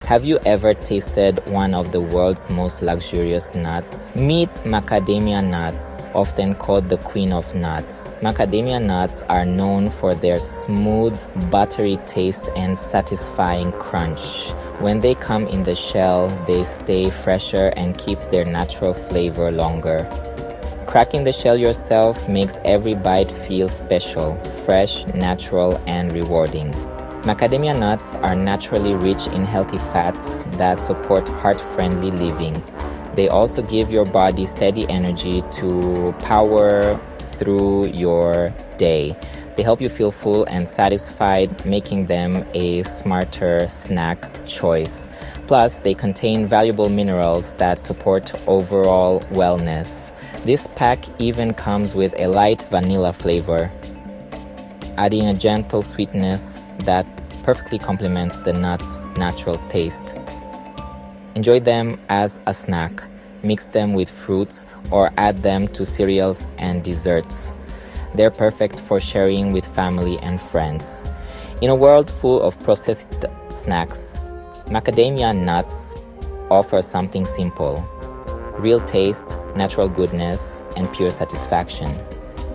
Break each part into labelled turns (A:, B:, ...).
A: Have you ever tasted one of the world's most luxurious nuts? Meet macadamia nuts, often called the queen of nuts. Macadamia nuts are known for their smooth, buttery taste and satisfying crunch. When they come in the shell, they stay fresher and keep their natural flavor longer. Cracking the shell yourself makes every bite feel special, fresh, natural, and rewarding. Macadamia nuts are naturally rich in healthy fats that support heart-friendly living. They also give your body steady energy to power through your day. They help you feel full and satisfied, making them a smarter snack choice. Plus, they contain valuable minerals that support overall wellness. This pack even comes with a light vanilla flavor, adding a gentle sweetness that perfectly complements the nut's natural taste. Enjoy them as a snack. Mix them with fruits or add them to cereals and desserts. They're perfect for sharing with family and friends. In a world full of processed snacks, macadamia nuts offer something simple: real taste, natural goodness, and pure satisfaction.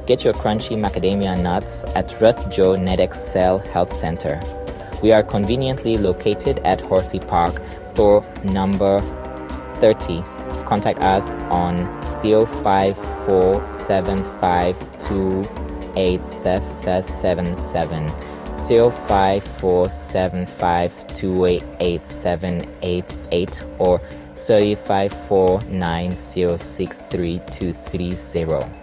A: Get your crunchy macadamia nuts at Ruth-Joe Nedexcel Health Center. We are conveniently located at Horsey Park, store number 30. Contact us on 05475287777, 05475288788, or 05490632330.